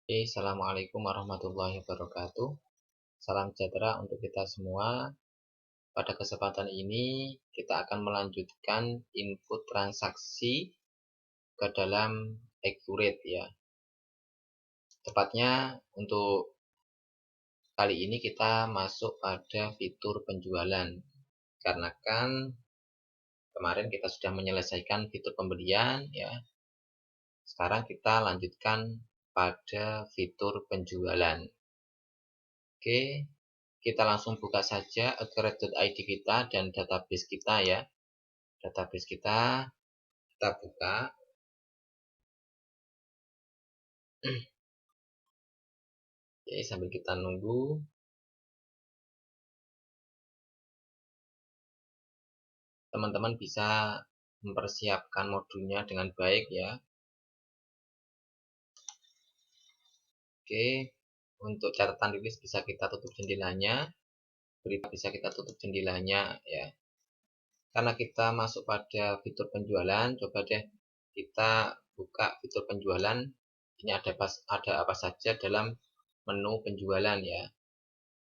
Assalamualaikum warahmatullahi wabarakatuh. Salam sejahtera untuk kita semua. Pada kesempatan ini, kita akan melanjutkan input transaksi ke dalam Accurate ya. Tepatnya untuk kali ini kita masuk pada fitur penjualan. Karena kan kemarin kita sudah menyelesaikan fitur pembelian ya. Sekarang kita lanjutkan pada fitur penjualan. Oke. Kita langsung buka saja accurate.id kita dan database kita ya. Database kita buka. Oke, sambil kita nunggu. Teman-teman bisa mempersiapkan modulnya dengan baik ya. Oke, untuk catatan rilis bisa kita tutup jendelanya. Berita bisa kita tutup jendelanya ya. Karena kita masuk pada fitur penjualan, coba deh kita buka fitur penjualan. Ini ada apa saja dalam menu penjualan ya.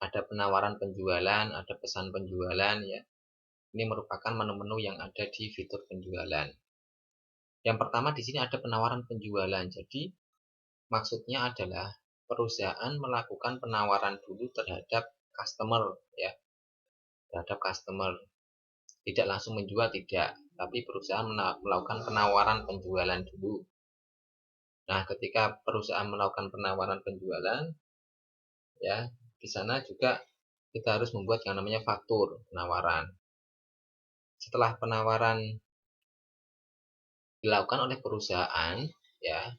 Ada penawaran penjualan, ada pesan penjualan ya. Ini merupakan menu-menu yang ada di fitur penjualan. Yang pertama di sini ada penawaran penjualan. Jadi maksudnya adalah perusahaan melakukan penawaran dulu terhadap customer ya. Terhadap customer. Tidak langsung menjual tidak, tapi perusahaan melakukan penawaran penjualan dulu. Nah, ketika perusahaan melakukan penawaran penjualan ya, di sana juga kita harus membuat yang namanya faktur penawaran. Setelah penawaran dilakukan oleh perusahaan ya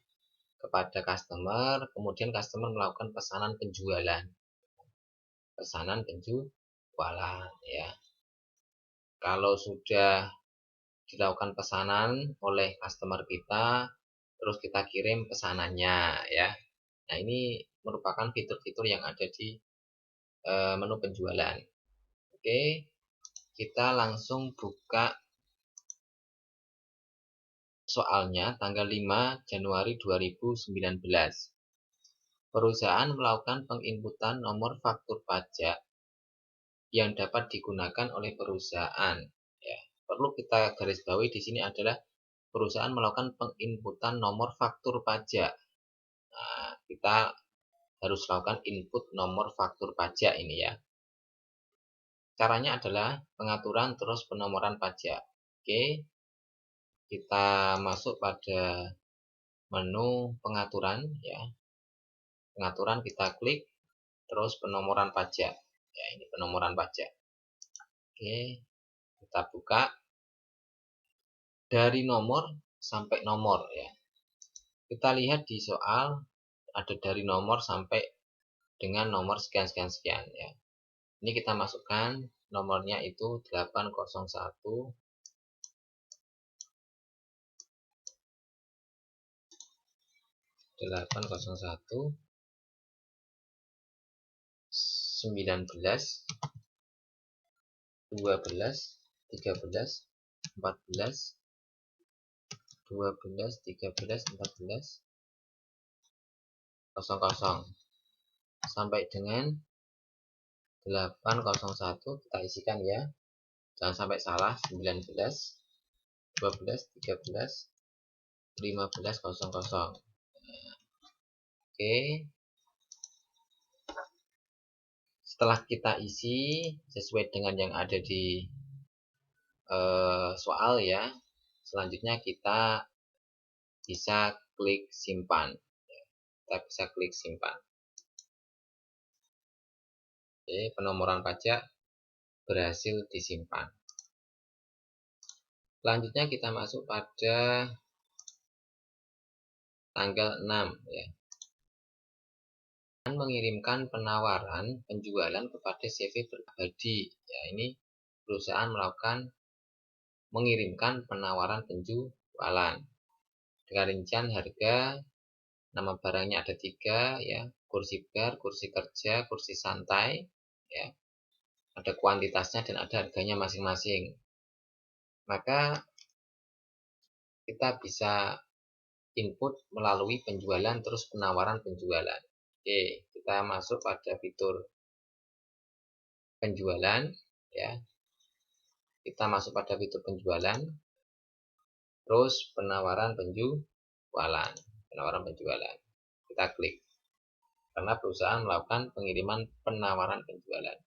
kepada customer, kemudian customer melakukan pesanan penjualan. Pesanan penjualan ya. Kalau sudah dilakukan pesanan oleh customer kita, terus kita kirim pesanannya ya. Nah, ini merupakan fitur-fitur yang ada di menu penjualan. Oke, kita langsung buka soalnya tanggal 5 Januari 2019. Perusahaan melakukan penginputan nomor faktur pajak yang dapat digunakan oleh perusahaan. Ya, perlu kita garis bawahi di sini adalah perusahaan melakukan penginputan nomor faktur pajak. Nah, kita harus lakukan input nomor faktur pajak ini ya. Caranya adalah pengaturan terus penomoran pajak. Oke, kita masuk pada menu pengaturan ya. Pengaturan kita klik terus penomoran pajak. Ya, ini penomoran pajak. Oke, kita buka dari nomor sampai nomor ya. Kita lihat di soal ada dari nomor sampai dengan nomor sekian sekian sekian ya. Ini kita masukkan nomornya itu 801 801 19 12 13 14 12 13 14 00 sampai dengan 801 kita isikan ya. Jangan sampai salah. 19 12 13 15 00. Oke. Setelah kita isi sesuai dengan yang ada di soal ya, selanjutnya kita bisa klik simpan. Kita bisa klik simpan. Oke, penomoran pajak berhasil disimpan. Selanjutnya kita masuk pada tanggal 6 ya. Mengirimkan penawaran penjualan kepada CV pribadi. Ya, ini perusahaan mengirimkan penawaran penjualan dengan rincian harga. Nama barangnya ada 3 ya, kursi bar, kursi kerja, kursi santai ya. Ada kuantitasnya dan ada harganya masing-masing. Maka kita bisa input melalui penjualan terus penawaran penjualan. Oke, kita masuk pada fitur penjualan ya. Kita masuk pada fitur penjualan terus penawaran penjualan. Kita klik karena perusahaan melakukan pengiriman penawaran penjualan.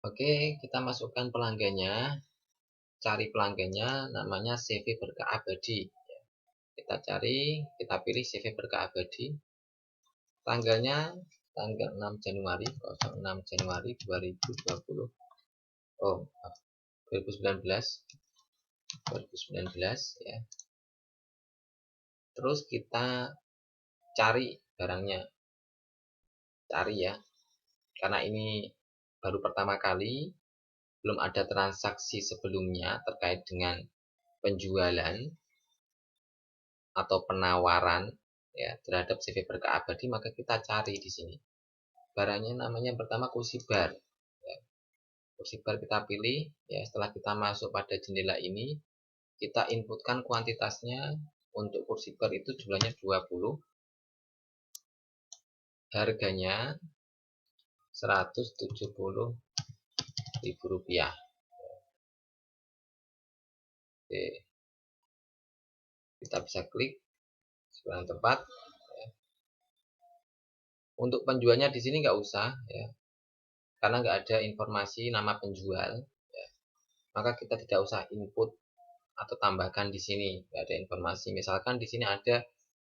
Oke, kita masukkan pelanggannya. Cari pelanggannya, namanya CV Berkah Abadi. Kita cari, kita pilih CV Berkah Abadi. Tanggalnya tanggal 6 Januari 2020. Oh, 2019 ya. Terus kita cari barangnya. Cari ya. Karena ini baru pertama kali, belum ada transaksi sebelumnya terkait dengan penjualan atau penawaran ya terhadap CV Berkah Abadi, maka kita cari di sini. Barangnya namanya pertama kursi bar. Ya. Kursi bar kita pilih ya. Setelah kita masuk pada jendela ini, kita inputkan kuantitasnya. Untuk kursi bar itu jumlahnya 20. Harganya Rp170.000. Oke. Kita bisa klik sebarang tempat. Untuk penjualnya di sini nggak usah ya, karena nggak ada informasi nama penjual ya. Maka kita tidak usah input atau tambahkan di sini, nggak ada informasi. Misalkan di sini ada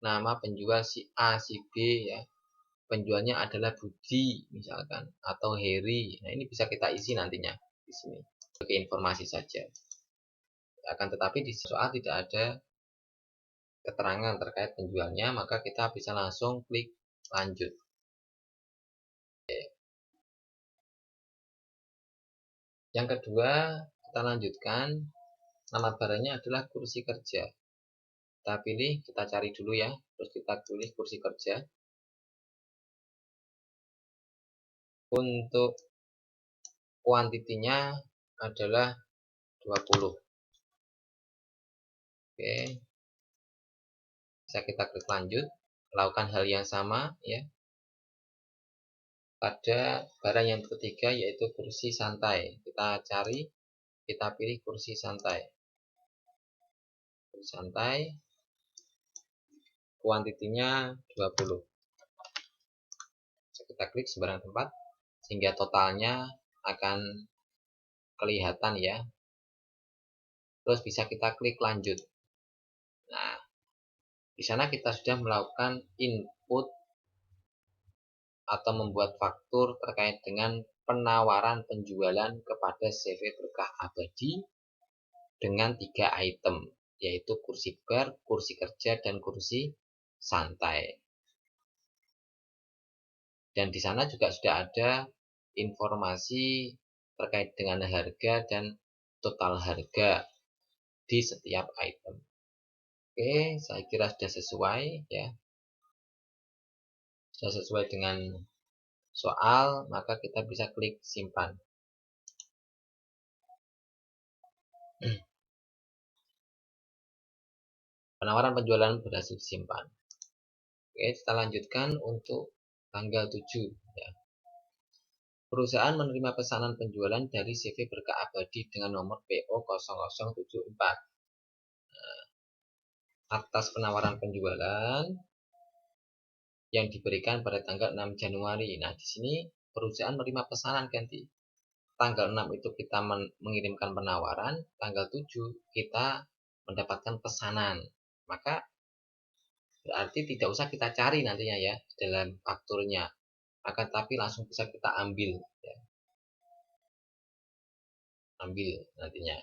nama penjual si A, si B ya. Penjualnya adalah Budi misalkan atau Heri. Nah, ini bisa kita isi nantinya di sini sebagai informasi saja. Akan tetapi di soal tidak ada keterangan terkait penjualnya, maka kita bisa langsung klik lanjut. Yang kedua, kita lanjutkan. Nama barangnya adalah kursi kerja. Kita pilih, kita cari dulu ya. Terus kita pilih kursi kerja. Untuk kuantitinya adalah 20. Oke. Bisa kita klik lanjut. Lakukan hal yang sama ya. Pada barang yang ketiga yaitu kursi santai. Kita cari, kita pilih kursi santai. Santai, kuantitinya 20. Kita klik sembarang tempat sehingga totalnya akan kelihatan ya. Terus bisa kita klik lanjut. Nah, di sana kita sudah melakukan input atau membuat faktur terkait dengan penawaran penjualan kepada CV Berkah Abadi dengan 3 item, yaitu kursi bar, kursi kerja, dan kursi santai. Dan di sana juga sudah ada informasi terkait dengan harga dan total harga di setiap item. Oke, saya kira sudah sesuai ya. Sudah sesuai dengan soal, maka kita bisa klik simpan. Penawaran penjualan berhasil disimpan. Oke, kita lanjutkan untuk tanggal 7 ya. Perusahaan menerima pesanan penjualan dari CV Berkah Abadi dengan nomor PO 0074. Atas penawaran penjualan yang diberikan pada tanggal 6 Januari. Nah, di sini perusahaan menerima pesanan ganti. Tanggal 6 itu kita mengirimkan penawaran, tanggal 7 kita mendapatkan pesanan. Maka berarti tidak usah kita cari nantinya ya dalam fakturnya, akan tapi langsung bisa kita ambil ya. Ambil nantinya.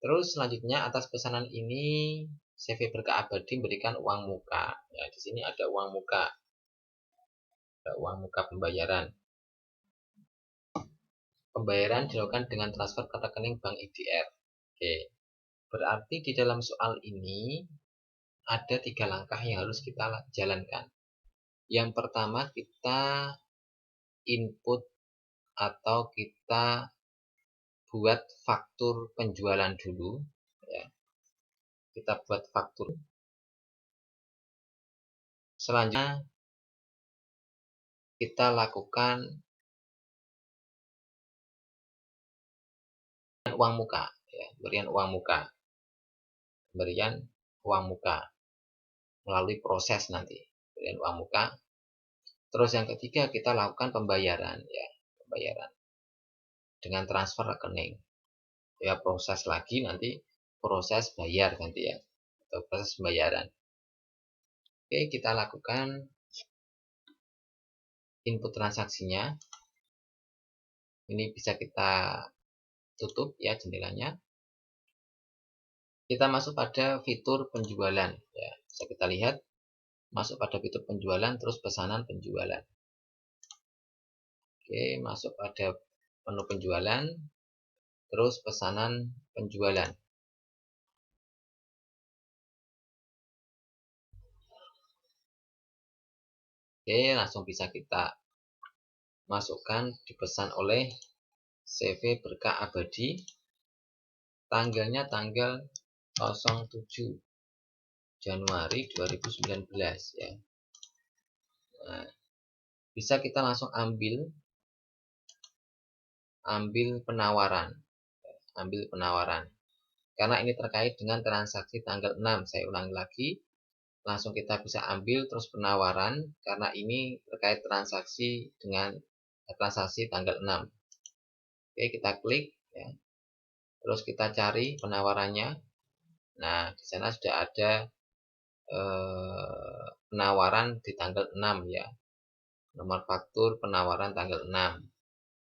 Terus selanjutnya atas pesanan ini CV Berkah Abadi memberikan uang muka. Ya, di sini ada uang muka. Ada uang muka pembayaran. Pembayaran dilakukan dengan transfer ke rekening bank IDR. Oke. Berarti di dalam soal ini ada 3 langkah yang harus kita jalankan. Yang pertama, kita input atau kita buat faktur penjualan dulu ya. kita buat faktur. Selanjutnya kita lakukan uang muka, ya, pemberian uang muka melalui proses nanti pemberian uang muka. Terus yang ketiga kita lakukan pembayaran, ya, pembayaran dengan transfer rekening. Ya, proses lagi nanti proses bayar nanti ya, atau proses pembayaran. Oke, kita lakukan input transaksinya. Ini bisa kita tutup ya jendelanya. Kita masuk pada fitur penjualan, ya, bisa kita lihat masuk pada fitur penjualan, terus pesanan penjualan. Oke, masuk pada menu penjualan, terus pesanan penjualan. Oke, langsung bisa kita masukkan dipesan oleh CV Berkah Abadi. Tanggalnya tanggal 07 Januari 2019 ya. Nah, bisa kita langsung ambil penawaran. Ambil penawaran. Karena ini terkait dengan transaksi tanggal 6. Saya ulangi lagi. Langsung kita bisa ambil terus penawaran karena ini terkait transaksi dengan transaksi tanggal 6. Oke, kita klik ya. Terus kita cari penawarannya. Nah, di sana sudah ada penawaran di tanggal 6 ya. Nomor faktur penawaran tanggal 6.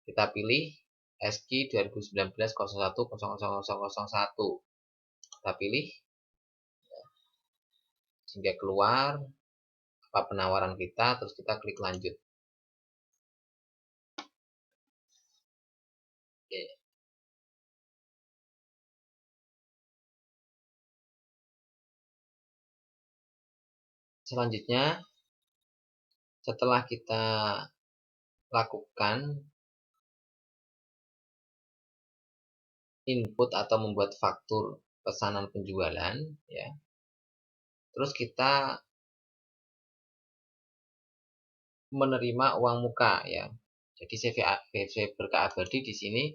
Kita pilih SQ 2019-01-0001. Kita pilih sehingga keluar apa penawaran kita, terus kita klik lanjut. Oke. Selanjutnya, setelah kita lakukan input atau membuat faktur pesanan penjualan ya, terus kita menerima uang muka ya. Jadi CV Berkah Abadi di sini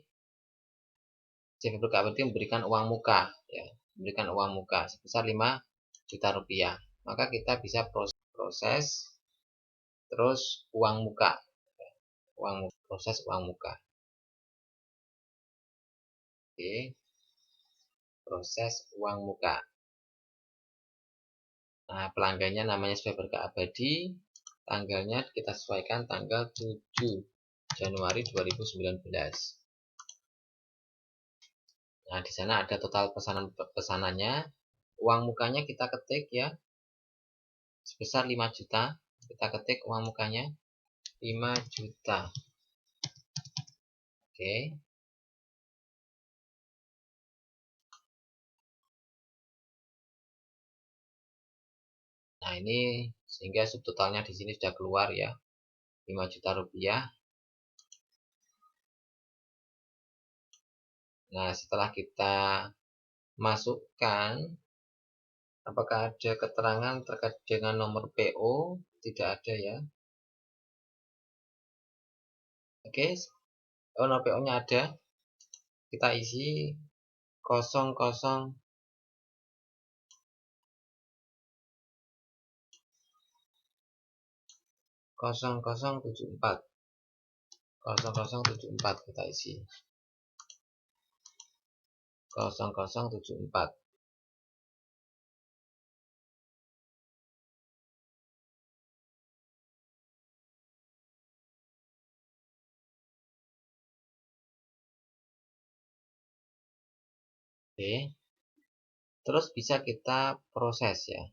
CV Berkah Abadi memberikan uang muka ya, memberikan uang muka sebesar 5 juta rupiah. Maka kita bisa proses terus uang muka. Proses uang muka. Oke. Proses uang muka. Nah, pelanggannya namanya CV Berkah Abadi. Tanggalnya kita sesuaikan tanggal 7 Januari 2019. Nah, di sana ada total pesanannya. Uang mukanya kita ketik ya. Sebesar 5 juta. Kita ketik uang mukanya 5 juta. Oke. Nah, ini sehingga subtotalnya di sini sudah keluar ya. 5 juta rupiah. Nah, setelah kita masukkan, apakah ada keterangan terkait dengan nomor PO? Tidak ada ya. Oke, nomor PO-nya ada. Kita isi 00 0074 0074 kita isi 0074. Oke. Terus bisa kita proses ya.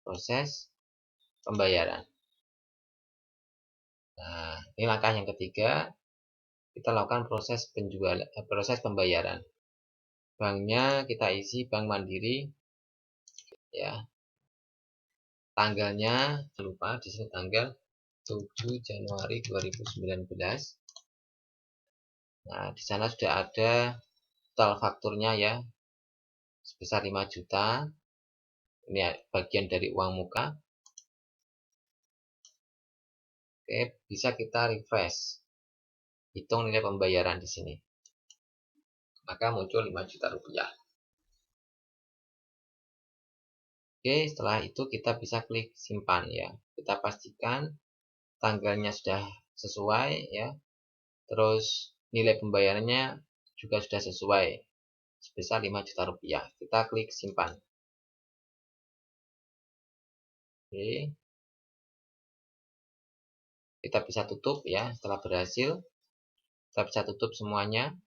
Proses pembayaran. Nah, ini langkah yang ketiga. Kita lakukan proses proses pembayaran. Banknya kita isi Bank Mandiri ya. Tanggalnya lupa di sini tanggal 7 Januari 2019. Nah, di sana sudah ada total fakturnya ya sebesar 5 juta. Ini bagian dari uang muka. Oke, bisa kita refresh. Hitung nilai pembayaran di sini. Maka muncul 5 juta rupiah. Oke, setelah itu kita bisa klik simpan ya. Kita pastikan tanggalnya sudah sesuai ya. Terus nilai pembayarannya juga sudah sesuai sebesar 5 juta rupiah. Kita klik simpan. Oke. Kita bisa tutup ya setelah berhasil. Kita bisa tutup semuanya.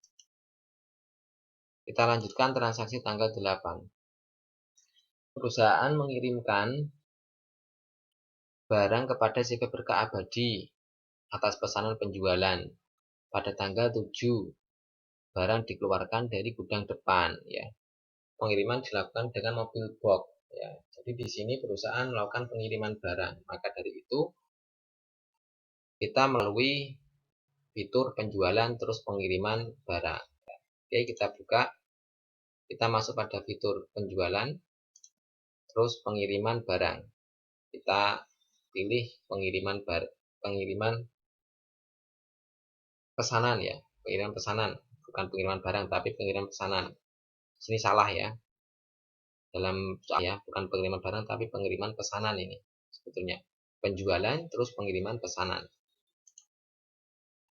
Kita lanjutkan transaksi tanggal 8. Perusahaan mengirimkan barang kepada CV Berkah Abadi atas pesanan penjualan. Pada tanggal 7, barang dikeluarkan dari gudang depan ya. Pengiriman dilakukan dengan mobil box ya. Jadi di sini perusahaan melakukan pengiriman barang. Maka dari itu kita melalui fitur penjualan terus pengiriman barang. Oke, kita buka. Kita masuk pada fitur penjualan terus pengiriman barang. Kita pilih pengiriman pesanan ya, pengiriman pesanan, bukan pengiriman barang tapi pengiriman pesanan. Sini salah ya. Dalam soal ya, bukan pengiriman barang tapi pengiriman pesanan ini. Sebetulnya penjualan terus pengiriman pesanan.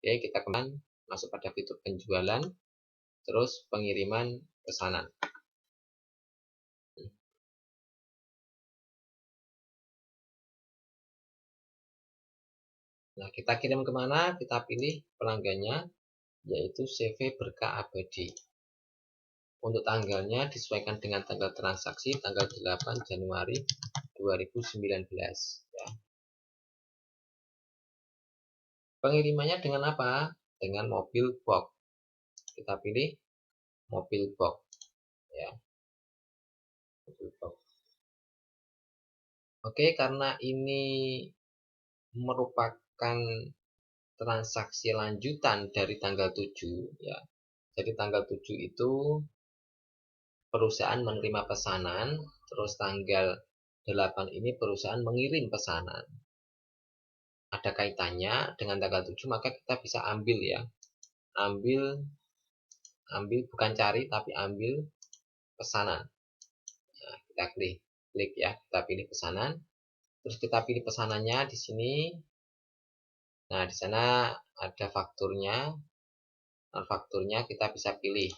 Oke, kita kembali masuk pada fitur penjualan terus pengiriman pesanan. Nah, kita kirim kemana? Kita pilih pelanggannya, yaitu CV Berkah Abadi. Untuk tanggalnya disesuaikan dengan tanggal transaksi, tanggal 8 Januari 2019. Ya. Pengirimannya dengan apa? Dengan mobil box. Kita pilih mobil box. Ya. Mobil box. Oke, karena ini merupakan transaksi lanjutan dari tanggal 7 ya. Jadi tanggal 7 itu perusahaan menerima pesanan, terus tanggal 8 ini perusahaan mengirim pesanan. Ada kaitannya dengan tanggal 7, maka kita bisa ambil ya. Ambil bukan cari tapi ambil pesanan. Nah, kita klik ya, kita pilih pesanan. Terus kita pilih pesanannya di sini. Nah, di sana ada fakturnya. Non fakturnya kita bisa pilih.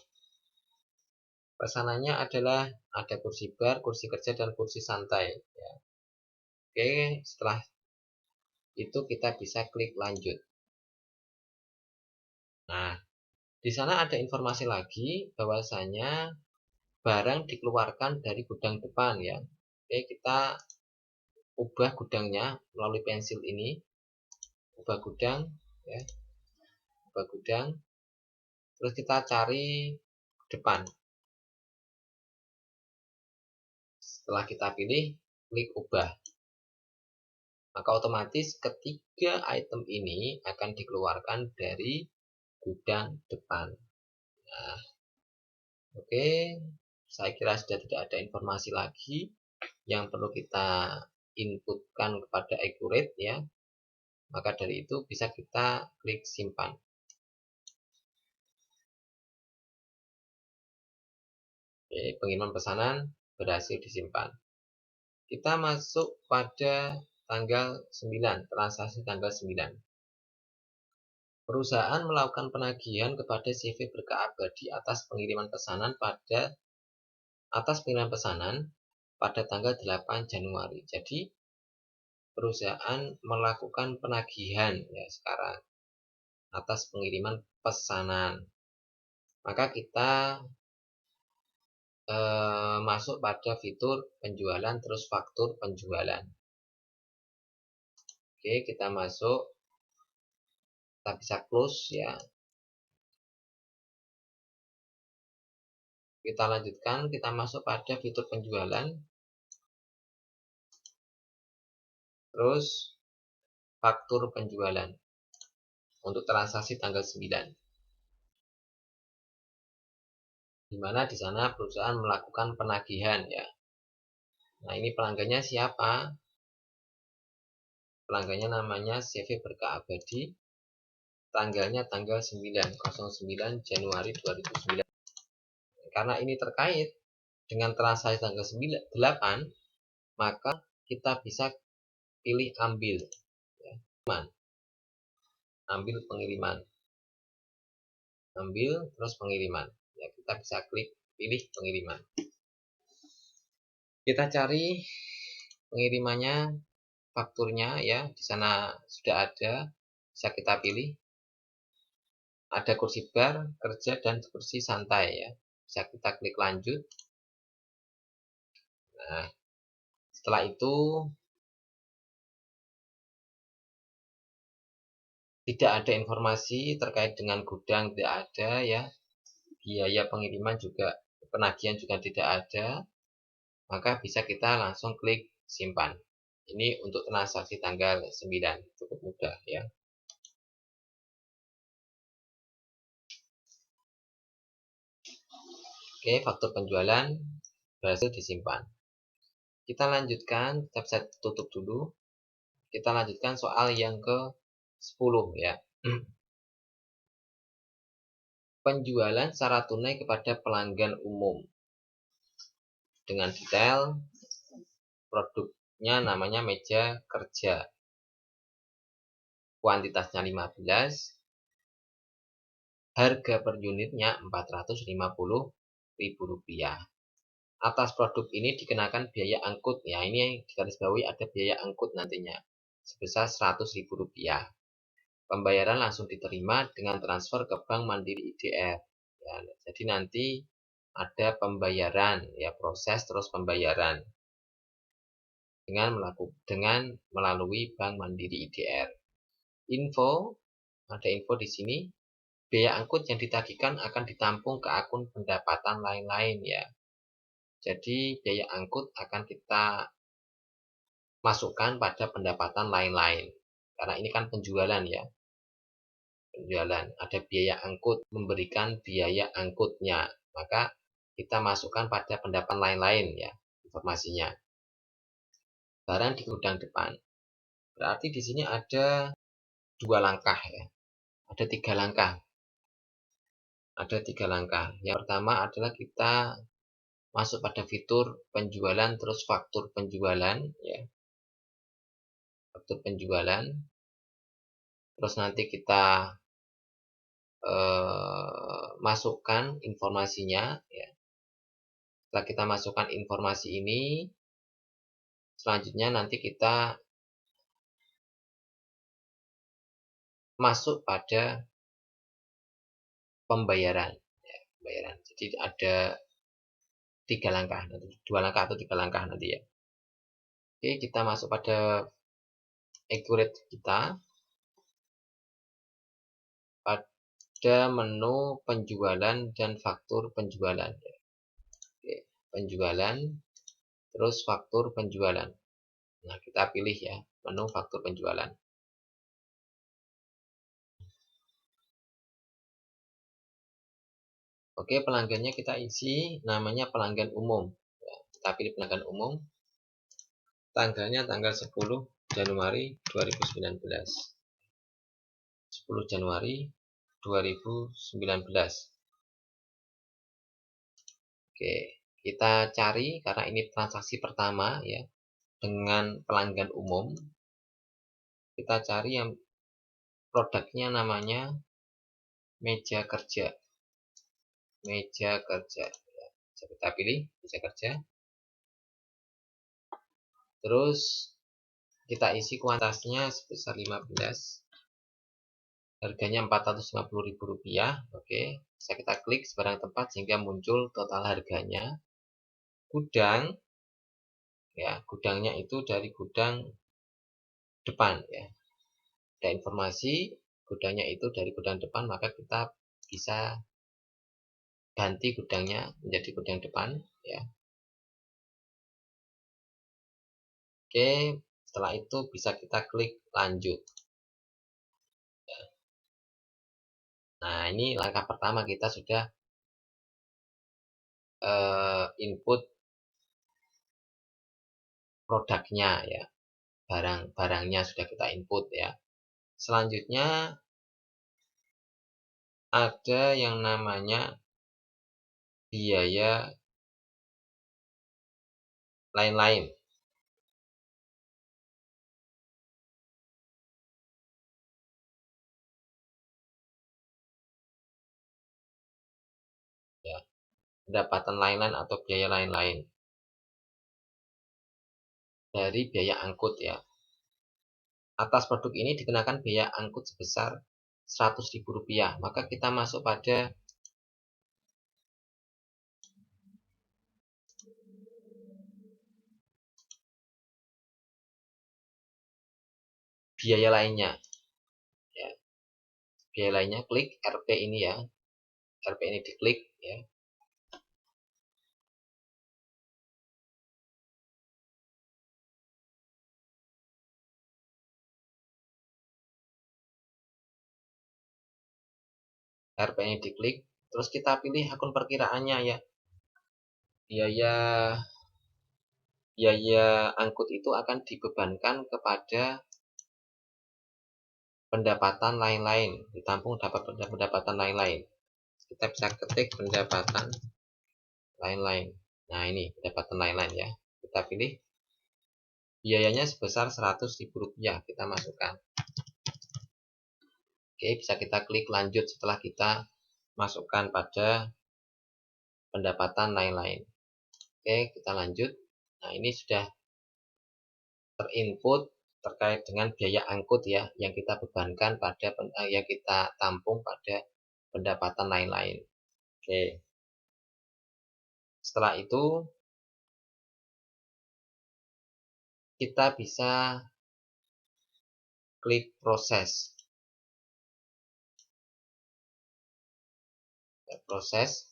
Pesanannya adalah ada kursi bar, kursi kerja, dan kursi santai. Ya. Oke, setelah itu kita bisa klik lanjut. Nah, di sana ada informasi lagi bahwasanya barang dikeluarkan dari gudang depan ya. Oke, kita ubah gudangnya melalui pensil ini. Ubah gudang ya. Ubah gudang. Terus kita cari depan. Setelah kita pilih, klik ubah. Maka otomatis ketiga item ini akan dikeluarkan dari gudang depan. Nah, oke, saya kira sudah tidak ada informasi lagi yang perlu kita inputkan kepada Accurate ya. Maka dari itu bisa kita klik simpan. Oke, pengiriman pesanan berhasil disimpan. Kita masuk pada tanggal 9, transaksi tanggal 9. Perusahaan melakukan penagihan kepada CV Berkah Abadi atas pengiriman pesanan pada tanggal 8 Januari. Jadi perusahaan melakukan penagihan ya sekarang atas pengiriman pesanan. Maka kita masuk pada fitur penjualan terus faktur penjualan. Oke, kita masuk. Kita bisa close ya. Kita lanjutkan, kita masuk pada fitur penjualan. Terus faktur penjualan untuk transaksi tanggal 9. di mana di sana perusahaan melakukan penagihan ya. Nah, ini pelanggannya siapa? Pelanggannya namanya CV Berkah Abadi. Tanggalnya tanggal 9/09 Januari 2009. Karena ini terkait dengan transaksi tanggal 8, maka kita bisa pilih ambil ya. Ambil pengiriman. Ambil terus pengiriman. Ya, kita bisa klik pilih pengiriman. Kita cari pengirimannya, fakturnya ya, di sana sudah ada, bisa kita pilih. Ada kursi bar, kerja, dan kursi santai ya. Bisa kita klik lanjut. Nah, setelah itu tidak ada informasi terkait dengan gudang, tidak ada ya. Biaya pengiriman juga, penagihan juga tidak ada. Maka bisa kita langsung klik simpan. Ini untuk transaksi tanggal 9, cukup mudah ya. Oke, faktur penjualan berhasil disimpan. Kita lanjutkan, kita bisa tutup dulu. Kita lanjutkan soal yang ke-10 ya. Penjualan secara tunai kepada pelanggan umum. Dengan detail, produknya namanya meja kerja. Kuantitasnya 15, harga per unitnya Rp450.000. Atas produk ini dikenakan biaya angkut. Ya, ini yang digarisbawahi ada biaya angkut nantinya sebesar Rp100.000. Pembayaran langsung diterima dengan transfer ke Bank Mandiri IDR. Ya, jadi nanti ada pembayaran ya, proses terus pembayaran dengan melalui Bank Mandiri IDR. Ada info di sini. Biaya angkut yang ditagihkan akan ditampung ke akun pendapatan lain-lain ya. Jadi biaya angkut akan kita masukkan pada pendapatan lain-lain. Karena ini kan penjualan ya. Penjualan, ada biaya angkut, memberikan biaya angkutnya. Maka kita masukkan pada pendapatan lain-lain ya, informasinya. Barang di gudang depan. Berarti di sini ada 2 langkah ya. Ada 3 langkah. Ada 3 langkah. Yang pertama adalah kita masuk pada fitur penjualan terus faktur penjualan ya. Faktur penjualan. Terus nanti kita masukkan informasinya ya. Setelah kita masukkan informasi ini, selanjutnya nanti kita masuk pada pembayaran ya, pembayaran. Jadi ada 3 langkah nanti, 2 langkah atau 3 langkah nanti ya. Oke, kita masuk pada accurate kita. Pada menu penjualan dan faktur penjualan. Oke, penjualan terus faktur penjualan. Nah, kita pilih ya, menu faktur penjualan. Oke, pelanggannya kita isi, namanya pelanggan umum. Ya, kita pilih pelanggan umum. Tanggalnya tanggal 10 Januari 2019. 10 Januari 2019. Oke, kita cari karena ini transaksi pertama ya dengan pelanggan umum. Kita cari yang produknya namanya meja kerja. Meja kerja. Ya, kita pilih meja kerja. Terus kita isi kuantitasnya sebesar 15. Harganya Rp450.000. Oke, bisa kita klik sebarang tempat sehingga muncul total harganya. Gudang ya, gudangnya itu dari gudang depan ya. Ada informasi gudangnya itu dari gudang depan, maka kita bisa ganti gudangnya menjadi gudang depan ya. Oke, setelah itu bisa kita klik lanjut. Nah, ini langkah pertama kita sudah input produknya ya, barangnya sudah kita input ya. Selanjutnya ada yang namanya biaya lain-lain. Ya, pendapatan lain-lain atau biaya lain-lain dari biaya angkut ya. Atas produk ini dikenakan biaya angkut sebesar Rp100.000. Maka kita masuk pada biaya lainnya ya. Biaya lainnya, klik RP ini ya. RP ini diklik ya. RP ini diklik, terus kita pilih akun perkiraannya ya. Biaya angkut itu akan dibebankan kepada pendapatan lain-lain, ditampung dapat pendapatan lain-lain. Kita bisa ketik pendapatan lain-lain. Nah, ini pendapatan lain-lain ya. Kita pilih biayanya sebesar Rp100.000, kita masukkan. Oke, bisa kita klik lanjut setelah kita masukkan pada pendapatan lain-lain. Oke, kita lanjut. Nah, ini sudah terinput terkait dengan biaya angkut ya, yang kita bebankan pada yang kita tampung pada pendapatan lain-lain. Oke. Setelah itu kita bisa klik proses. Proses.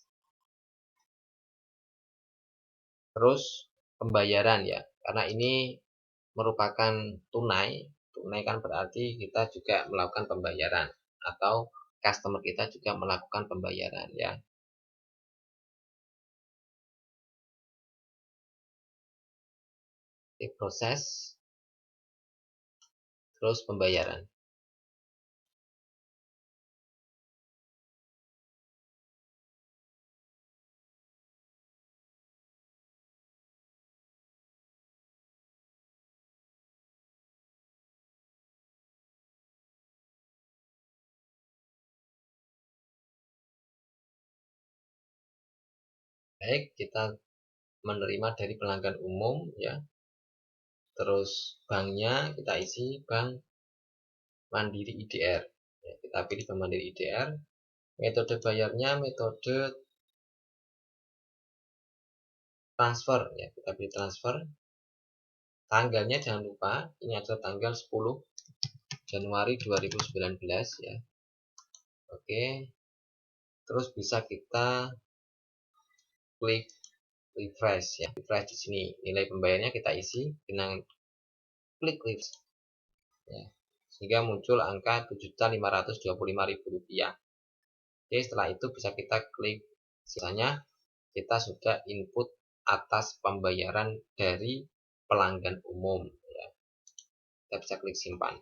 Terus pembayaran ya. Karena ini merupakan tunai. Tunai kan berarti kita juga melakukan pembayaran atau customer kita juga melakukan pembayaran ya. Klik proses. Terus pembayaran. Baik, kita menerima dari pelanggan umum ya. Terus banknya kita isi Bank Mandiri IDR ya, kita pilih Bank Mandiri IDR. Metode bayarnya metode transfer ya, kita pilih transfer. Tanggalnya jangan lupa, ini adalah tanggal 10 Januari 2019 ya. Oke. Terus bisa kita klik refresh ya. Refresh di sini nilai pembayarannya kita isi dengan klik refresh ya. Sehingga muncul angka Rp7.525.000. Oke, setelah itu bisa kita klik sisanya. Kita sudah input atas pembayaran dari pelanggan umum ya. Kita bisa klik simpan.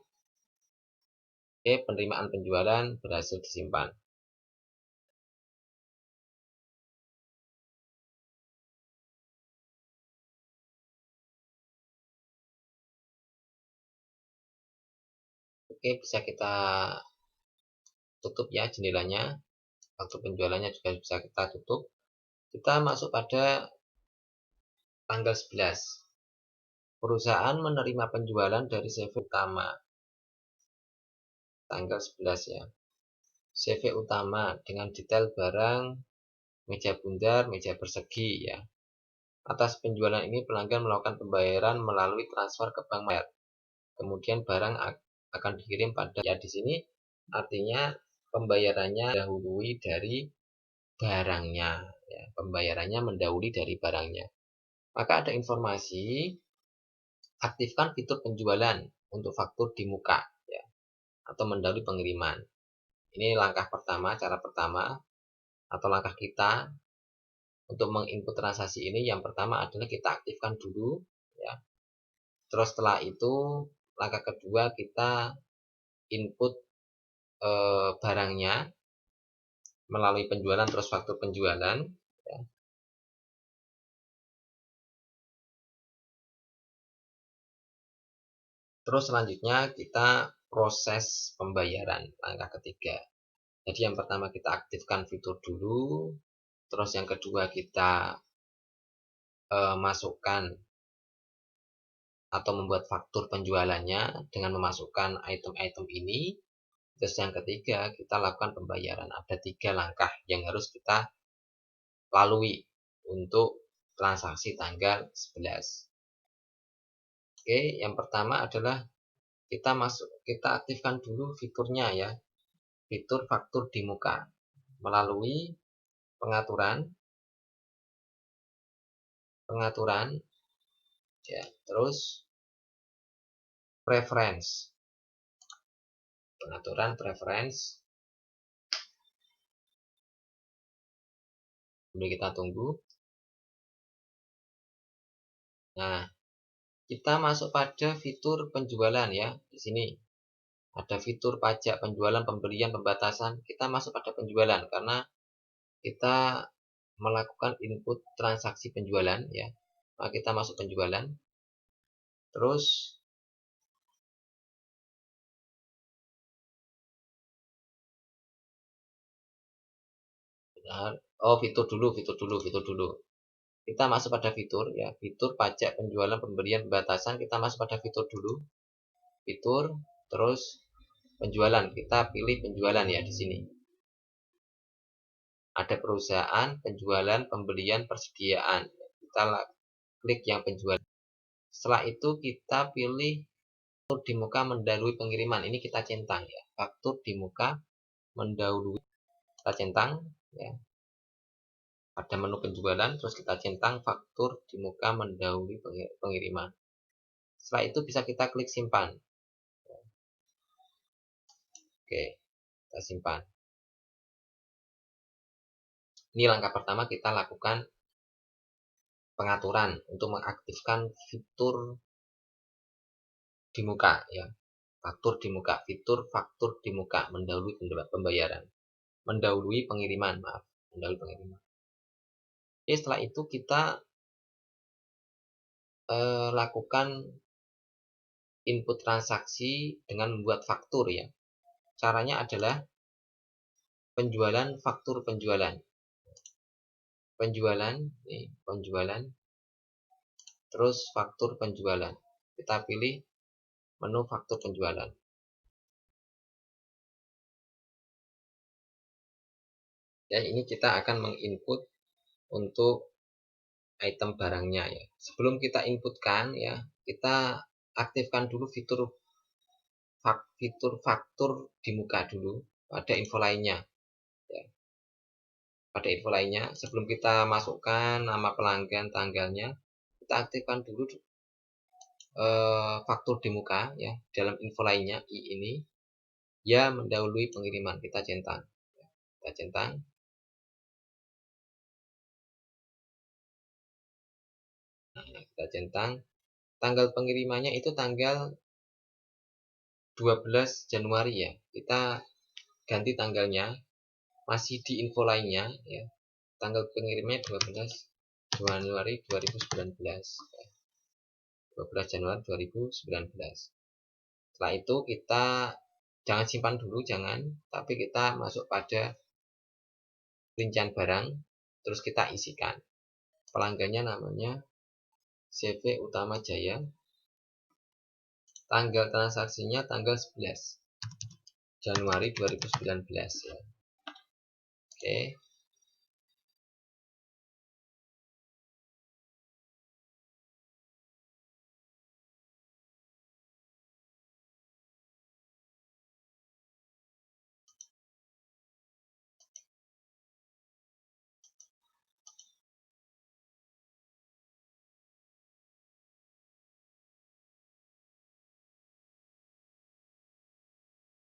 Oke, penerimaan penjualan berhasil disimpan. Oke, bisa kita tutup ya jendelanya. Waktu penjualannya juga bisa kita tutup. Kita masuk pada tanggal 11. Perusahaan menerima penjualan dari CV utama. Tanggal 11 ya. CV utama dengan detail barang, meja bundar, meja persegi ya. Atas penjualan ini pelanggan melakukan pembayaran melalui transfer ke bank Mayer. Kemudian barang akan dikirim pada ya, di sini artinya pembayarannya dahului dari barangnya ya. Pembayarannya mendahului dari barangnya. Maka ada informasi, aktifkan fitur penjualan untuk faktur di muka ya, atau mendahului pengiriman. Ini langkah pertama, cara pertama atau langkah kita untuk menginput transaksi ini yang pertama adalah kita aktifkan dulu ya. Terus setelah itu langkah kedua kita input barangnya melalui penjualan terus faktur penjualan ya. Terus selanjutnya kita proses pembayaran langkah ketiga. Jadi yang pertama kita aktifkan fitur dulu, terus yang kedua kita masukkan atau membuat faktur penjualannya dengan memasukkan item-item ini. Terus yang ketiga kita lakukan pembayaran. Ada 3 langkah yang harus kita lalui untuk transaksi tanggal 11. Oke, yang pertama adalah kita aktifkan dulu fiturnya ya. Fitur faktur di muka melalui pengaturan ya, terus pengaturan preference. Boleh kita tunggu. Nah, kita masuk pada fitur penjualan ya. Di sini ada fitur pajak penjualan, pembelian, pembatasan. Kita masuk pada penjualan karena kita melakukan input transaksi penjualan ya. Maka kita masuk penjualan. Terus fitur dulu. Kita masuk pada fitur ya, fitur pajak penjualan, pembelian, pembatasan. Kita masuk pada fitur dulu. Fitur, terus penjualan. Kita pilih penjualan ya di sini. Ada perusahaan, penjualan, pembelian, persediaan. Kita klik yang penjualan. Setelah itu kita pilih faktur di muka mendahului pengiriman. Ini kita centang ya. Faktur di muka mendahului. Kita centang ya. Pada menu penjualan, terus kita centang faktur di muka mendahului pengiriman. Setelah itu bisa kita klik simpan. Oke, kita simpan. Ini langkah pertama kita lakukan pengaturan untuk mengaktifkan fitur di muka ya. Faktur di muka, fitur faktur di muka mendahului pembayaran. Mendahului pengiriman, maaf. Mendahului pengiriman. Oke, setelah itu kita lakukan input transaksi dengan membuat faktur ya. Caranya adalah penjualan faktur penjualan. Penjualan, terus faktur penjualan. Kita pilih menu faktur penjualan. Ya, ini kita akan menginput untuk item barangnya ya. Sebelum kita inputkan ya, kita aktifkan dulu fitur faktur di muka dulu pada info lainnya ya. Pada info lainnya sebelum kita masukkan nama pelanggan, tanggalnya, kita aktifkan dulu faktur di muka ya. Dalam info lainnya I ini ya mendahului pengiriman, kita centang. Kita centang. Nah, kita centang. Tanggal pengirimannya itu tanggal 12 Januari ya. Kita ganti tanggalnya, masih di info lainnya ya. Tanggal pengirimnya 12 Januari 2019. 12 Januari 2019. Setelah itu kita jangan simpan dulu, tapi kita masuk pada rincian barang, terus kita isikan. Pelanggannya namanya CV Utama Jaya. Tanggal transaksinya tanggal 11 Januari 2019 ya. Oke.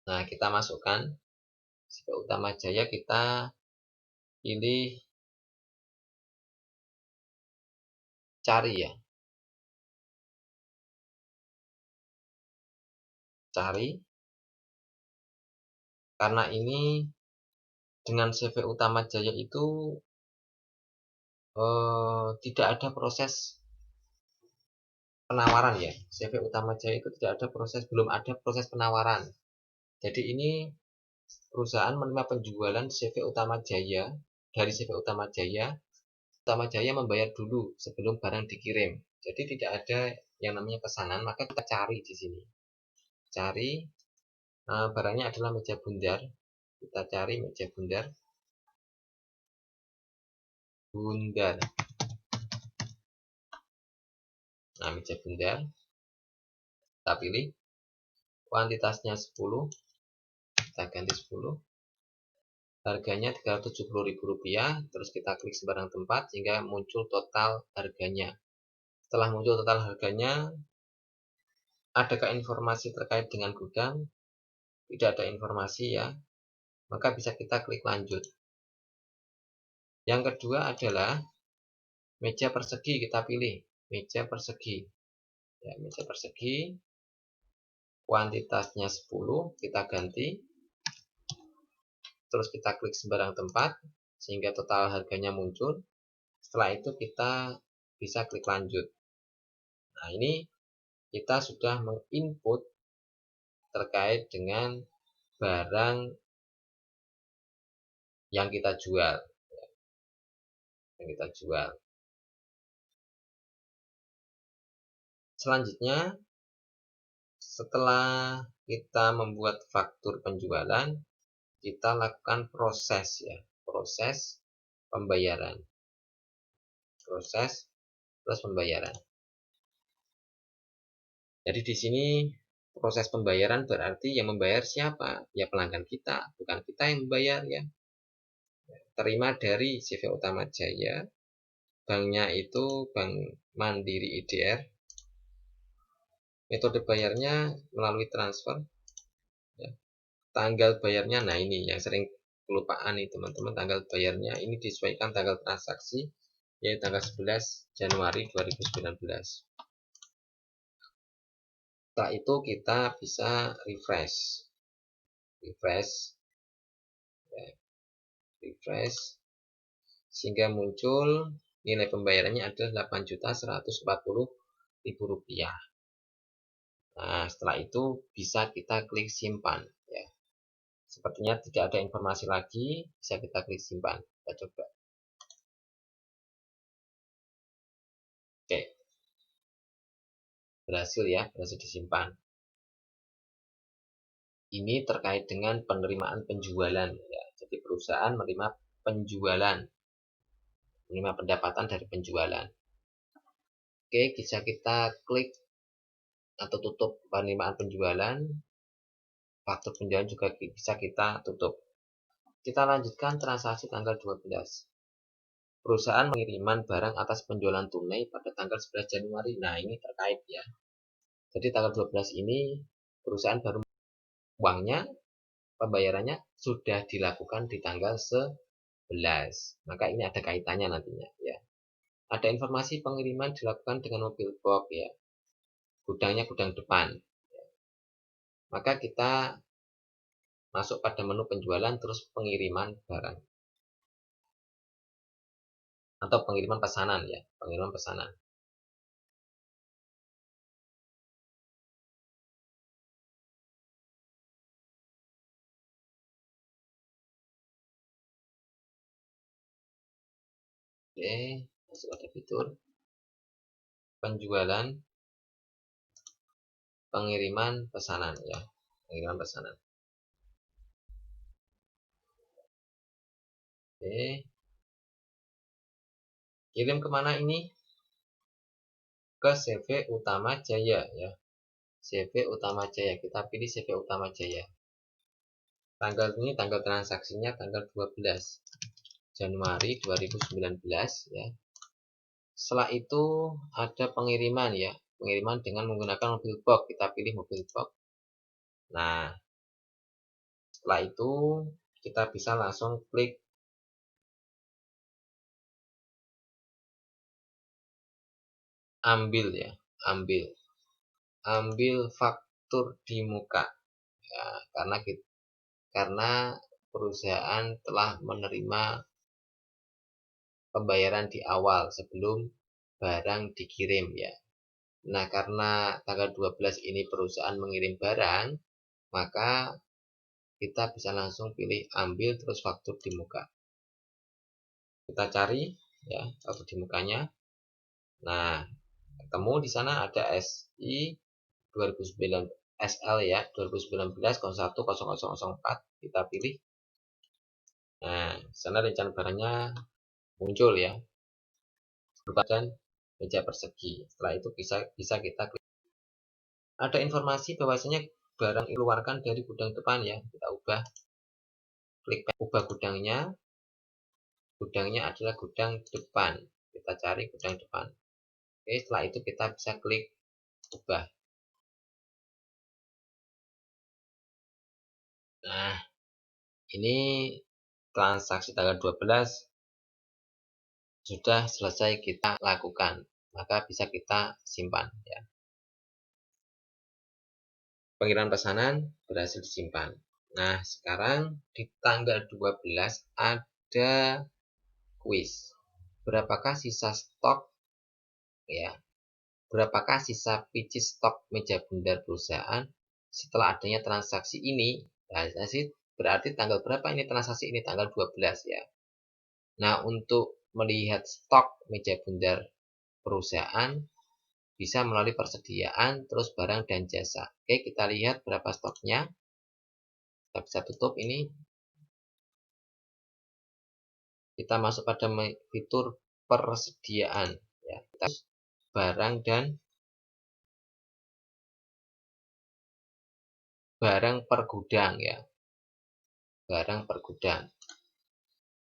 Nah, kita masukkan CV Utama Jaya, kita pilih cari ya, cari, karena ini dengan CV Utama Jaya itu tidak ada proses penawaran ya. CV Utama Jaya itu tidak ada proses, belum ada proses penawaran. Jadi ini perusahaan menerima penjualan CV Utama Jaya dari CV Utama Jaya. Utama Jaya membayar dulu sebelum barang dikirim. Jadi tidak ada yang namanya pesanan, maka kita cari di sini. Cari barangnya adalah meja bundar. Kita cari meja bundar. Bundar. Nah, meja bundar. Kita pilih. Kuantitasnya 10. Kita ganti 10. Harganya Rp370.000. Terus kita klik sembarang tempat sehingga muncul total harganya. Setelah muncul total harganya, adakah informasi terkait dengan gudang? Tidak ada informasi ya. Maka bisa kita klik lanjut. Yang kedua adalah meja persegi, kita pilih meja persegi. Ya, meja persegi. Kuantitasnya 10, kita ganti. Terus kita klik sembarang tempat sehingga total harganya muncul. Setelah itu kita bisa klik lanjut. Nah, ini kita sudah menginput terkait dengan barang yang kita jual. Selanjutnya, setelah kita membuat faktur penjualan, kita lakukan proses ya, proses pembayaran. Proses plus pembayaran. Jadi di sini proses pembayaran berarti yang membayar siapa? Ya pelanggan kita, bukan kita yang membayar ya. Terima dari CV Utama Jaya. Banknya itu Bank Mandiri IDR. Metode bayarnya melalui transfer. Ya. Tanggal bayarnya, nah ini yang sering kelupaan nih teman-teman. Tanggal bayarnya ini disesuaikan tanggal transaksi, yaitu tanggal 11 Januari 2019. Setelah itu kita bisa refresh ya, refresh sehingga muncul nilai pembayarannya adalah Rp8.140.000. Nah, setelah itu bisa kita klik simpan ya. Sepertinya tidak ada informasi lagi, bisa kita klik simpan. Kita coba. Oke. Berhasil ya, berhasil disimpan. Ini terkait dengan penerimaan penjualan ya. Jadi perusahaan menerima penjualan, menerima pendapatan dari penjualan. Oke, bisa kita klik atau tutup penerimaan penjualan. Faktur penjualan juga bisa kita tutup. Kita lanjutkan transaksi tanggal 12. Perusahaan pengiriman barang atas penjualan tunai pada tanggal 11 Januari. Nah, ini terkait ya. Jadi tanggal 12 ini perusahaan baru uangnya, pembayarannya sudah dilakukan di tanggal 11. Maka ini ada kaitannya nantinya ya. Ada informasi pengiriman dilakukan dengan mobil box ya. Gudangnya gudang depan. Maka kita masuk pada menu penjualan terus pengiriman barang. Atau pengiriman pesanan ya, pengiriman pesanan. Oke, masuk pada fitur penjualan pengiriman pesanan ya, pengiriman pesanan. Oke, kirim kemana ini? Ke CV Utama Jaya ya, CV Utama Jaya. Kita pilih CV Utama Jaya. Tanggal ini tanggal transaksinya tanggal 12 Januari 2019 ya. Setelah itu ada pengiriman ya, pengiriman dengan menggunakan mobil box. Kita pilih mobil box. Nah, setelah itu kita bisa langsung klik ambil ya, ambil faktur di muka ya, karena perusahaan telah menerima pembayaran di awal sebelum barang dikirim ya. Nah, karena tanggal 12 ini perusahaan mengirim barang, maka kita bisa langsung pilih ambil terus faktur di muka. Kita cari ya faktur di mukanya. Nah, ketemu di sana ada SI 2009 SL ya 2019-01-0004, kita pilih. Nah, di sana rencana barangnya muncul ya, dan meja persegi. Setelah itu bisa kita klik. Ada informasi bahwasanya barang dikeluarkan dari gudang depan ya, kita klik ubah gudangnya. Gudangnya adalah gudang depan, kita cari gudang depan. Oke, setelah itu kita bisa klik ubah. Nah, ini transaksi tanggal 12 sudah selesai kita lakukan, maka bisa kita simpan ya. Pengiriman pesanan berhasil disimpan. Nah, sekarang di tanggal 12 ada kuis. Berapakah sisa stok ya? Berapakah sisa PC stok meja bundar perusahaan setelah adanya transaksi ini? Nah, berarti tanggal berapa ini transaksi ini? Tanggal 12 ya. Nah, untuk melihat stok meja bundar perusahaan bisa melalui persediaan, terus barang dan jasa. Oke, kita lihat berapa stoknya. Kita bisa tutup ini. Kita masuk pada fitur persediaan ya. Kita barang dan barang per gudang ya. Barang per gudang.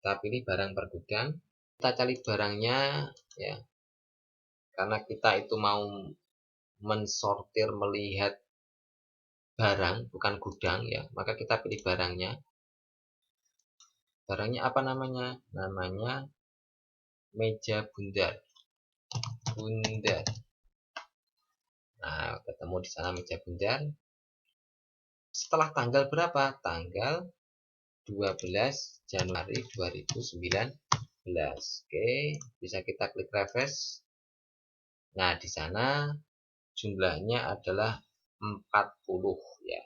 Kita pilih barang per gudang. Kita cari barangnya ya. Karena kita itu mau mensortir melihat barang bukan gudang ya, maka kita pilih barangnya. Barangnya apa namanya? Namanya meja bundar. Bundar. Nah, ketemu di sana meja bundar. Setelah tanggal berapa? Tanggal 12 Januari 2019. Oke, bisa kita klik refresh. Nah, di sana jumlahnya adalah 40 ya.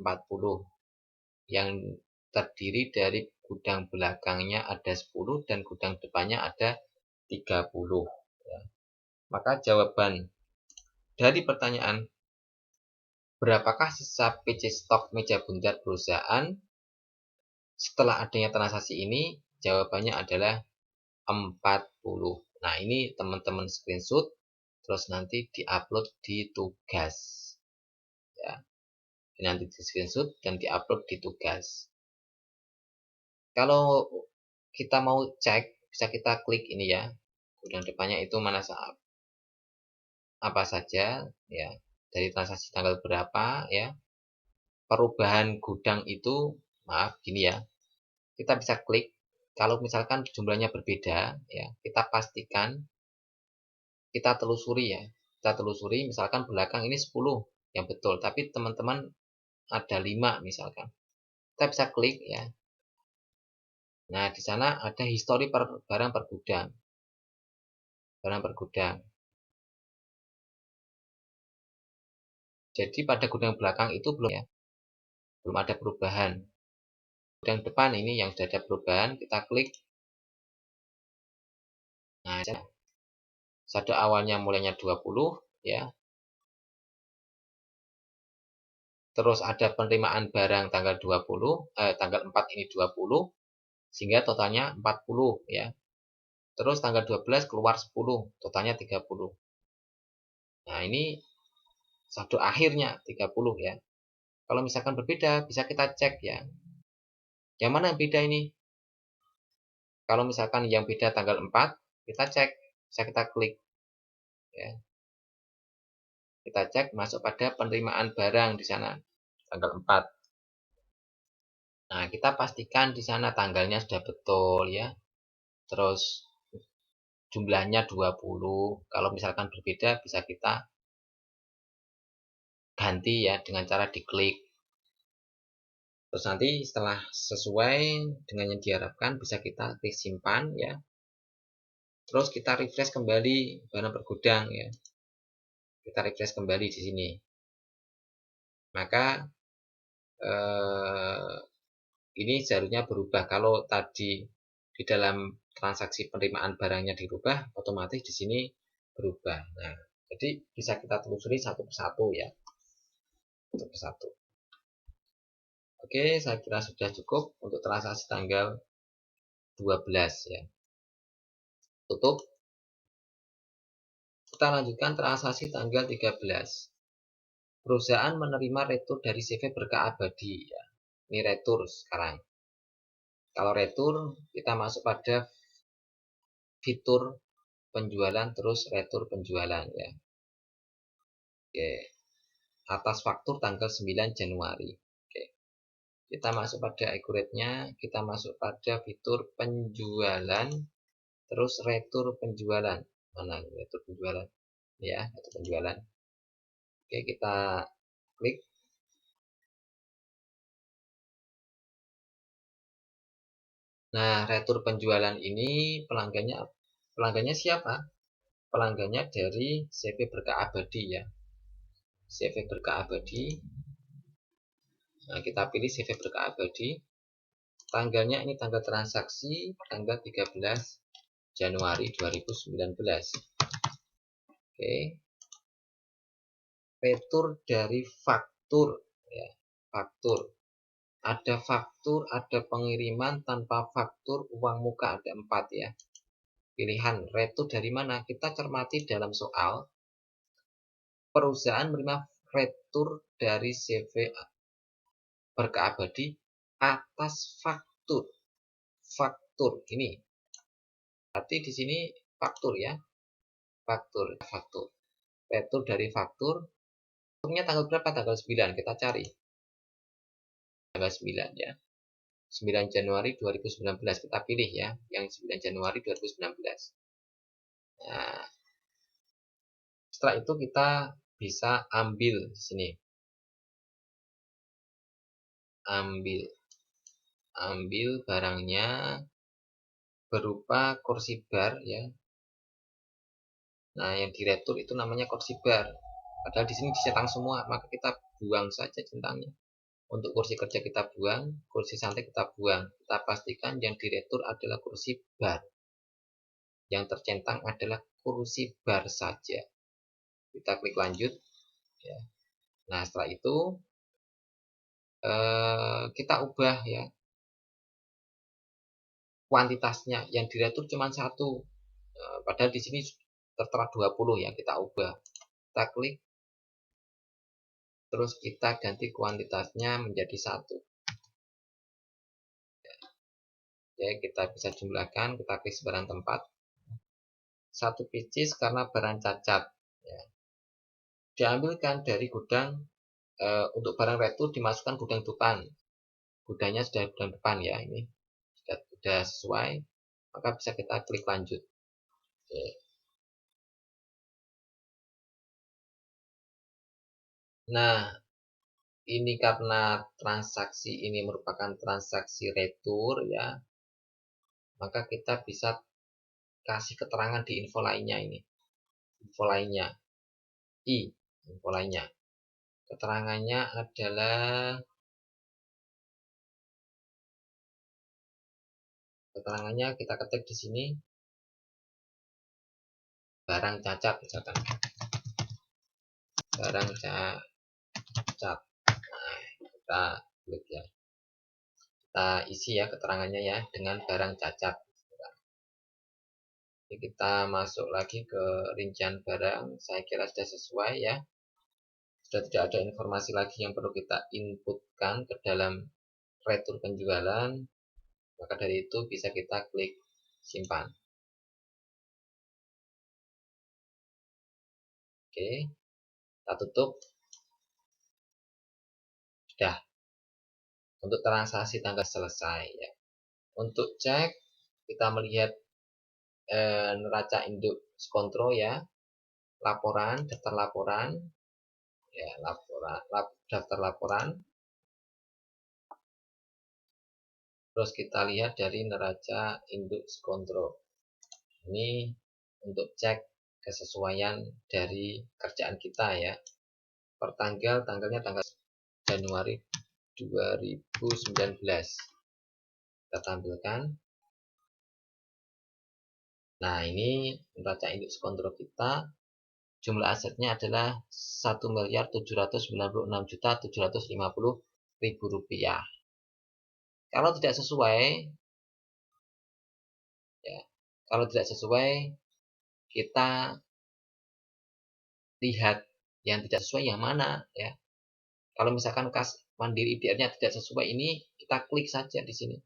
40 yang terdiri dari gudang belakangnya ada 10 dan gudang depannya ada 30 ya. Maka jawaban dari pertanyaan berapakah sisa PC stok meja bundar perusahaan setelah adanya transaksi ini, jawabannya adalah 40. Nah, ini teman-teman screenshot terus nanti diupload di tugas ya. Ini nanti di screenshot dan diupload di tugas. Kalau kita mau cek, bisa kita klik ini ya. Gudang depannya itu mana saat apa saja ya. Dari transaksi tanggal berapa ya. Perubahan gudang itu maaf gini ya. Kita bisa klik kalau misalkan jumlahnya berbeda ya, kita pastikan kita telusuri ya. Kita telusuri misalkan belakang ini 10 yang betul, tapi teman-teman ada 5 misalkan. Kita bisa klik ya. Nah, di sana ada histori barang per gudang. Barang per gudang. Jadi pada gudang belakang itu belum ada perubahan. Gudang depan ini yang sudah ada perubahan, kita klik. Nah, saldo awalnya mulainya 20 ya. Terus ada penerimaan barang tanggal 20, tanggal 4 ini 20, sehingga totalnya 40 ya. Terus tanggal 12 keluar 10, totalnya 30. Nah, ini saldo akhirnya 30 ya. Kalau misalkan berbeda, bisa kita cek ya. Yang mana yang beda ini? Kalau misalkan yang beda tanggal 4, kita cek, bisa kita klik ya. Kita cek masuk pada penerimaan barang di sana tanggal 4. Nah, kita pastikan di sana tanggalnya sudah betul ya. Terus jumlahnya 20. Kalau misalkan berbeda bisa kita ganti ya dengan cara diklik. Terus nanti setelah sesuai dengan yang diharapkan bisa kita klik simpan ya. Terus kita refresh kembali barang bergudang ya. Kita refresh kembali di sini. Maka ini seharusnya berubah. Kalau tadi di dalam transaksi penerimaan barangnya dirubah, otomatis di sini berubah. Nah, jadi bisa kita telusuri satu persatu ya. Satu persatu. Oke, saya kira sudah cukup untuk transaksi tanggal 12 ya. Tutup. Kita lanjutkan transaksi tanggal 13. Perusahaan menerima retur dari CV berkah abadi ya. Ini retur sekarang. Kalau retur kita masuk pada fitur penjualan terus retur penjualan ya. Oke. Atas faktur tanggal 9 Januari. Oke. Kita masuk pada accurate-nya, kita masuk pada fitur penjualan terus retur penjualan. Mana retur penjualan? Ya, retur penjualan. Oke, kita klik. Nah, retur penjualan ini pelanggannya siapa? Pelanggannya dari CV berkah abadi ya. CV berkah abadi. Nah, kita pilih CV berkah abadi. Tanggalnya ini tanggal transaksi tanggal 13 Januari 2019. Oke. Retur dari faktur ya. Faktur. Ada faktur, ada pengiriman, tanpa faktur, uang muka ada 4 ya. Pilihan retur dari mana? Kita cermati dalam soal. Perusahaan menerima retur dari CV berkah abadi atas faktur. Faktur ini. Berarti di sini faktur ya. Faktur. Retur dari faktur. Fakturnya tanggal berapa? Tanggal 9. Kita cari. Tanggal 9 ya. 9 Januari 2019 kita pilih ya. Yang 9 Januari 2019. Nah, setelah itu kita bisa ambil di sini. Ambil barangnya berupa kursi bar ya. Nah, yang diretur itu namanya kursi bar. Padahal di sini dicetak semua, maka kita buang saja centangnya. Untuk kursi kerja kita buang, kursi santai kita buang. Kita pastikan yang diretur adalah kursi bar. Yang tercentang adalah kursi bar saja. Kita klik lanjut. Ya. Nah, setelah itu kita ubah ya kuantitasnya. Yang diretur cuma 1. Padahal di sini tertera 20 ya. Kita ubah. Kita klik. Terus kita ganti kuantitasnya menjadi 1. Ya, kita bisa jumlahkan, kita klik sebarang tempat. 1 pieces karena barang cacat. Ya. Diambilkan dari gudang untuk barang retur dimasukkan gudang depan. Gudangnya sudah gudang depan ya, ini sudah sesuai, maka bisa kita klik lanjut. Oke. Nah, ini karena transaksi ini merupakan transaksi retur ya, maka kita bisa kasih keterangan di info lainnya ini. Info lainnya. Info lainnya. Keterangannya adalah kita ketik di sini barang cacat misalkan. Barang cacat. Nah, kita klik ya. Kita isi ya keterangannya ya dengan barang cacat. Jadi kita masuk lagi ke rincian barang. Saya kira sudah sesuai ya. Sudah tidak ada informasi lagi yang perlu kita inputkan ke dalam retur penjualan. Maka dari itu bisa kita klik simpan. Oke. Kita tutup. Sudah. Untuk transaksi tanggal selesai ya. Untuk cek kita melihat neraca induk skontro ya, laporan, daftar laporan, ya daftar laporan. Terus kita lihat dari neraca induk skontro. Ini untuk cek kesesuaian dari kerjaan kita ya. Per tanggalnya tanggal Januari 2019. Kita tampilkan. Nah, ini neraca induk skontro kita. Jumlah asetnya adalah 1.796.750.000 rupiah. Kalau tidak sesuai, ya, kita lihat yang tidak sesuai yang mana ya. Kalau misalkan kas mandiri IDR-nya tidak sesuai, ini kita klik saja di sini.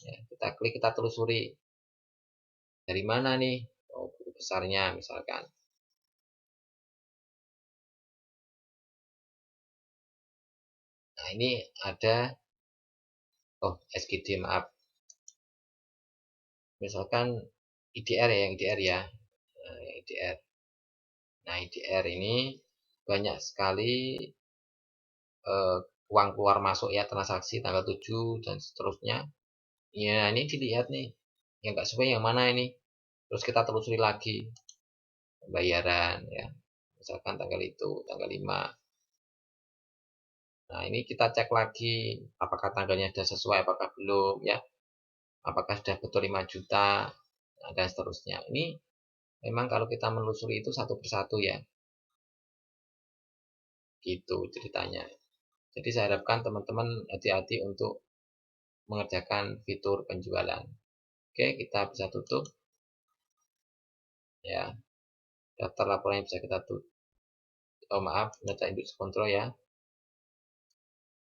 Ya, kita klik, kita telusuri dari mana nih, guru besarnya misalkan. Nah, ini ada SGD, maaf. Misalkan IDR ya, IDR ya. IDR. Nah, IDR ini banyak sekali uang keluar masuk ya, transaksi tanggal 7 dan seterusnya. Ya, ini dilihat nih. Yang nggak sesuai yang mana ini. Terus kita telusuri lagi pembayaran ya. Misalkan tanggal itu, tanggal 5. Nah, ini kita cek lagi apakah tanggalnya sudah sesuai, apakah belum ya. Apakah sudah betul 5 juta dan seterusnya. Ini memang kalau kita menelusuri itu satu persatu ya. Gitu ceritanya. Jadi saya harapkan teman-teman hati-hati untuk mengerjakan fitur penjualan. Oke, kita bisa tutup. Ya, daftar laporan yang bisa kita tutup. Maaf, neraca induk skontro ya.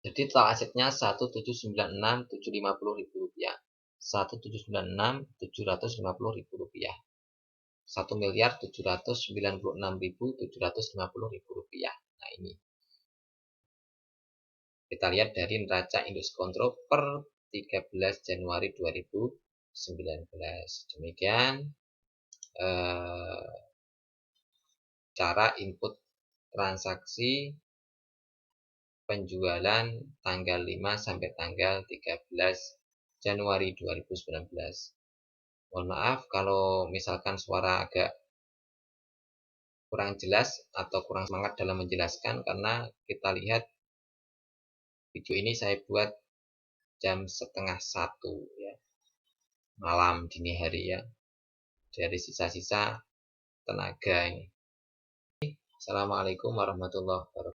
Jadi total asetnya 1.796.750.000 rupiah. 1.796.750.000 rupiah. 1.796.750.000 rupiah. Nah, ini kita lihat dari neraca induk skontro per 13 Januari 2019. Demikian cara input transaksi penjualan tanggal 5 sampai tanggal 13 Januari 2019. Mohon maaf kalau misalkan suara agak kurang jelas atau kurang semangat dalam menjelaskan, karena kita lihat video ini saya buat jam 12:30 ya, malam dini hari ya, dari sisa-sisa tenaga ini. Assalamualaikum warahmatullahi wabarakatuh.